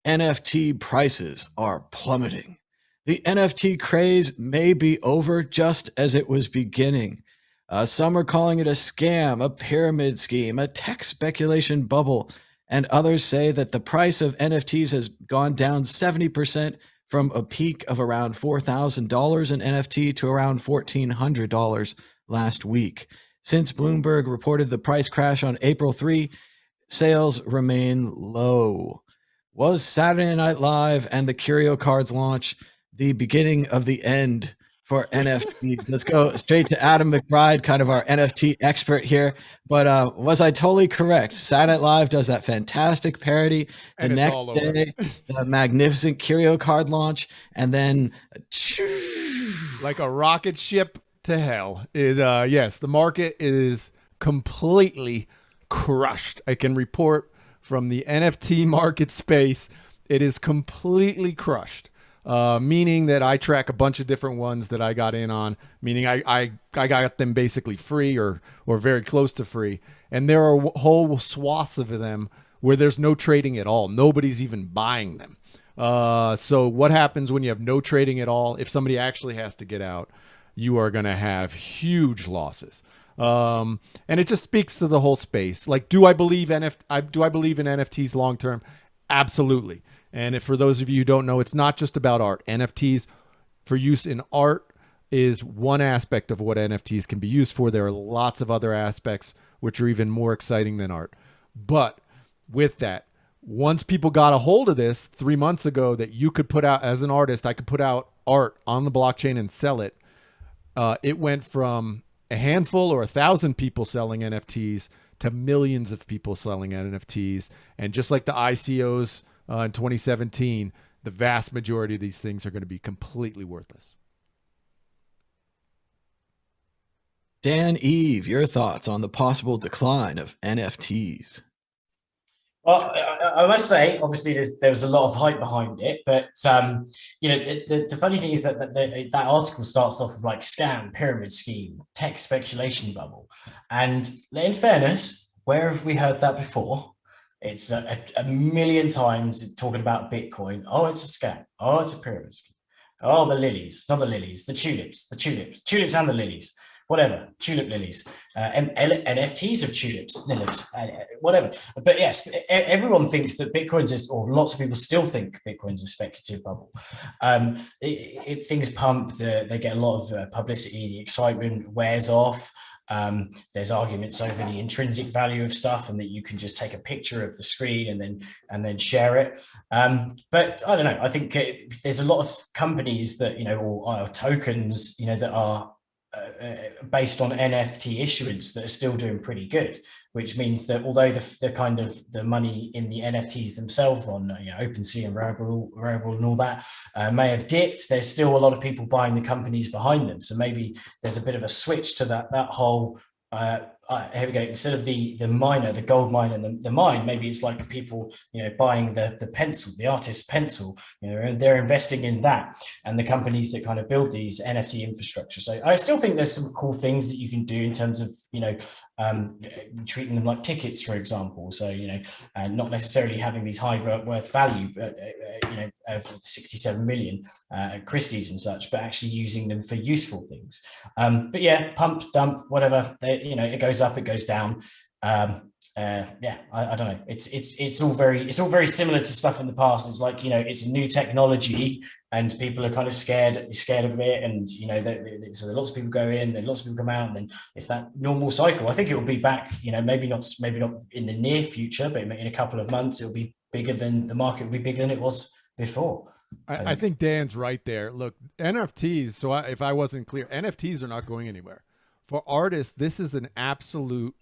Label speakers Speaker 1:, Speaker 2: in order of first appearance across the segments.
Speaker 1: NFT prices are plummeting. The NFT craze may be over just as it was beginning. Some are calling it a scam, a pyramid scheme, a tech speculation bubble, and others say that the price of NFTs has gone down 70% from a peak of around $4,000 an NFT to around $1,400 last week. Since Bloomberg reported the price crash on April 3, sales remain low. Was Saturday Night Live and the Curio Cards launch the beginning of the end for NFTs? Let's go straight to Adam McBride, kind of our NFT expert here. But was I totally correct? Saturday Night Live does that fantastic parody. The
Speaker 2: And it's
Speaker 1: next
Speaker 2: all over.
Speaker 1: day, the magnificent Curio Card launch, and then
Speaker 2: Like a rocket ship to hell. Yes, the market is completely crushed. I can report from the NFT market space, it is completely crushed. Meaning that I track a bunch of different ones that I got in on, meaning I got them basically free or very close to free. And there are whole swaths of them where there's no trading at all. Nobody's even buying them. So what happens when you have no trading at all? If somebody actually has to get out, you are going to have huge losses. And it just speaks to the whole space. Like, do I believe in NFTs long term? Absolutely. And for those of you who don't know, it's not just about art. NFTs for use in art is one aspect of what NFTs can be used for. There are lots of other aspects which are even more exciting than art. But with that, once people got a hold of this 3 months ago, that you could put out, as an artist, I could put out art on the blockchain and sell it. It went from a handful or 1,000 people selling NFTs to millions of people selling NFTs. And just like the ICOs in 2017, the vast majority of these things are going to be completely worthless.
Speaker 1: Dan Eve, your thoughts on the possible decline of NFTs?
Speaker 3: Well, I must say, obviously, there was a lot of hype behind it, but the funny thing is that article starts off with like scam, pyramid scheme, tech speculation bubble, and in fairness, where have we heard that before? It's a million times talking about Bitcoin. Oh, it's a scam. Oh, it's a pyramid scheme. Oh, the lilies, not the lilies, the tulips and the lilies. Whatever, tulip lilies, NFTs of tulips, lilies, whatever. But yes, everyone thinks that Bitcoin's or lots of people still think Bitcoin's a speculative bubble. Things pump, they get a lot of publicity, the excitement wears off. There's arguments over the intrinsic value of stuff and that you can just take a picture of the screen and then share it. But I don't know, I think there's a lot of companies that, or tokens, that are based on NFT issuance that are still doing pretty good, which means that although the kind of the money in the NFTs themselves on OpenSea and Rarible and all that may have dipped, there's still a lot of people buying the companies behind them. So maybe there's a bit of a switch to that whole here we go. Instead of the miner, the gold mine and the mine, maybe it's like people, buying the pencil, the artist's pencil, and they're investing in that, and the companies that kind of build these NFT infrastructure. So I still think there's some cool things that you can do in terms of, treating them like tickets, for example. So, and not necessarily having these high worth value, but, of 67 million at Christie's and such, but actually using them for useful things. But yeah, pump, dump, whatever, it goes up, it goes down. I don't know. It's all very similar to stuff in the past. It's like, it's a new technology and people are kind of scared of it. And, so lots of people go in, then lots of people come out, and then it's that normal cycle. I think it will be back, maybe not in the near future, but in a couple of months, it'll be bigger than the market will be bigger than it was before.
Speaker 2: I think Dan's right there. Look, NFTs. So if I wasn't clear, NFTs are not going anywhere. For artists, this is an absolute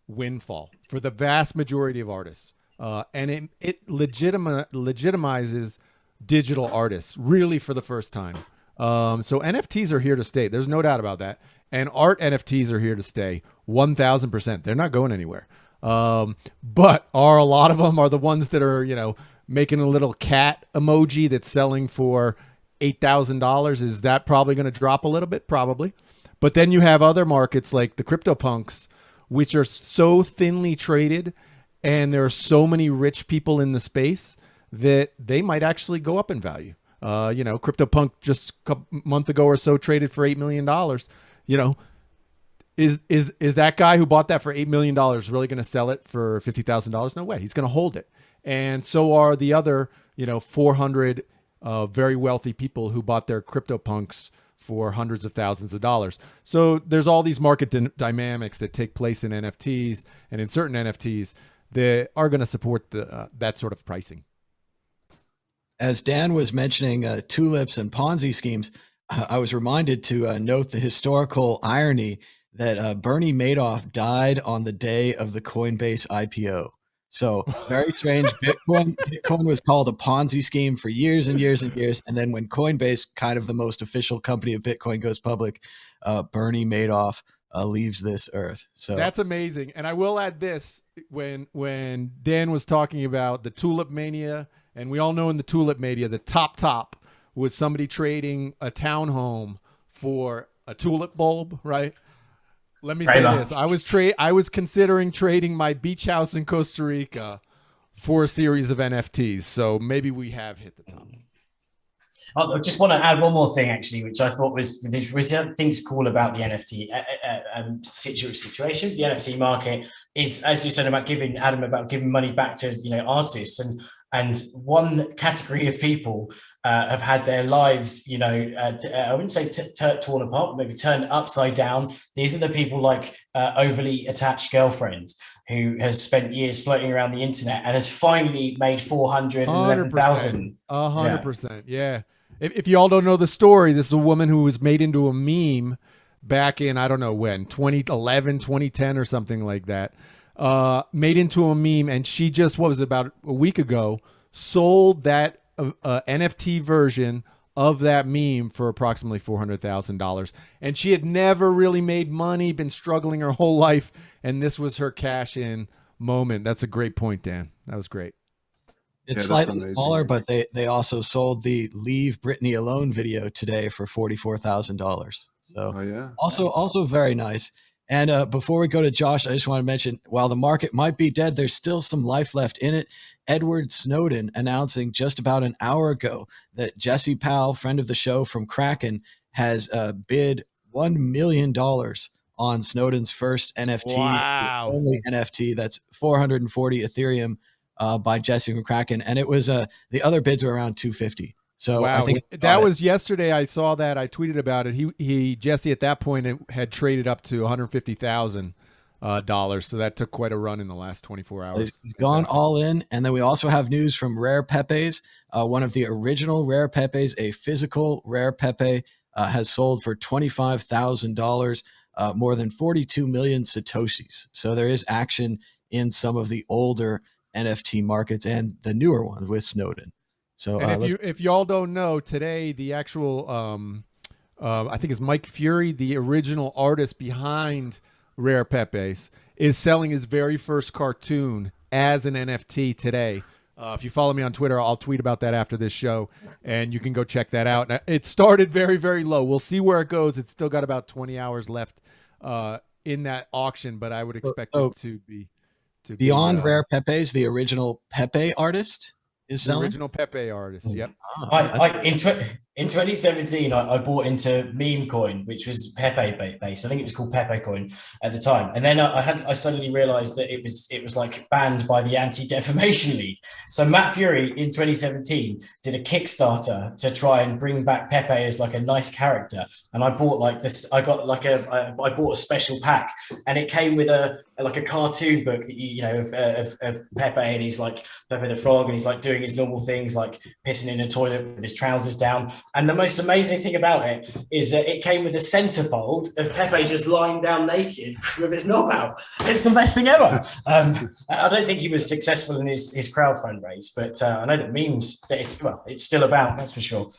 Speaker 2: windfall for the vast majority of artists. And it legitimizes digital artists really for the first time. So NFTs are here to stay. There's no doubt about that. And art NFTs are here to stay 1,000%. They're not going anywhere. But a lot of them are the ones that are, making a little cat emoji that's selling for $8,000. Is that probably going to drop a little bit? Probably. But then you have other markets like the CryptoPunks, which are so thinly traded, and there are so many rich people in the space that they might actually go up in value. You know, CryptoPunk just a month ago or so traded for $8 million. You know, is that guy who bought that for $8 million really going to sell it for $50,000? No way. He's going to hold it. And so are the other, you know, 400 very wealthy people who bought their CryptoPunks for hundreds of thousands of dollars. So there's all these market dynamics that take place in NFTs and in certain NFTs that are going to support that sort of pricing.
Speaker 1: As Dan was mentioning tulips and Ponzi schemes, I was reminded to note the historical irony that Bernie Madoff died on the day of the Coinbase IPO. So very strange. Bitcoin was called a Ponzi scheme for years and years and years. And then when Coinbase, kind of the most official company of Bitcoin, goes public, Bernie Madoff leaves this earth. So
Speaker 2: that's amazing. And I will add this, when Dan was talking about the tulip mania, and we all know in the tulip mania, the top was somebody trading a townhome for a tulip bulb, right? Let me say this. I was considering trading my beach house in Costa Rica for a series of NFTs. So maybe we have hit the top.
Speaker 3: I just want to add one more thing, actually, which I thought was things cool about the NFT situation. The NFT market is, as you said about giving money back to, you know, artists, and one category of people have had their lives, you know, I wouldn't say torn apart, but maybe turned upside down. These are the people like overly attached girlfriend who has spent years floating around the internet and has finally made 411,000.
Speaker 2: 100%. Yeah. If you all don't know the story, this is a woman who was made into a meme back in, I don't know when, 2011, 2010 or something like that. Made into a meme, and she just, what was it, about a week ago, sold that NFT version of that meme for approximately $400,000. And she had never really made money, been struggling her whole life, and this was her cash-in moment. That's a great point, Dan. That was great.
Speaker 1: It's slightly smaller, but they also sold the "Leave Britney Alone" video today for $44,000. So also very nice. And before we go to Josh, I just want to mention, while the market might be dead, there's still some life left in it. Edward Snowden announcing just about an hour ago that Jesse Powell, friend of the show from Kraken, has bid $1 million on Snowden's first NFT.
Speaker 2: Wow.
Speaker 1: Only NFT. That's 440 Ethereum by Jesse from Kraken. And it was the other bids were around 250. So
Speaker 2: wow.
Speaker 1: I think
Speaker 2: that was yesterday. I saw that. I tweeted about it. Jesse at that point had traded up to $150,000. So that took quite a run in the last 24 hours.
Speaker 1: He's gone all in. And then we also have news from Rare Pepes. One of the original Rare Pepes, a physical Rare Pepe, has sold for $25,000, more than 42 million Satoshis. So there is action in some of the older NFT markets and the newer ones with Snowden. So
Speaker 2: if y'all don't know, today the actual I think it's Mike Fury, the original artist behind Rare Pepes, is selling his very first cartoon as an NFT today. If you follow me on Twitter, I'll tweet about that after this show, and you can go check that out. Now, it started very, very low. We'll see where it goes. It's still got about 20 hours left in that auction, but I would expect it to be
Speaker 1: beyond Rare Pepes. The original Pepe artist is selling.
Speaker 2: The original Pepe artist. Yep.
Speaker 3: In 2017, I bought into Meme Coin, which was Pepe based. I think it was called Pepe Coin at the time. And then I suddenly realized that it was like banned by the Anti-Defamation League. So Matt Fury in 2017 did a Kickstarter to try and bring back Pepe as like a nice character. And I bought like this. I bought a special pack, and it came with a cartoon book that you know of Pepe, and he's like Pepe the Frog, and he's like doing his normal things like pissing in a toilet with his trousers down. And the most amazing thing about it is that it came with a centerfold of Pepe just lying down naked with his knob out. It's the best thing ever. I don't think he was successful in his crowdfund raise, but I know that memes, it's still about, that's for sure.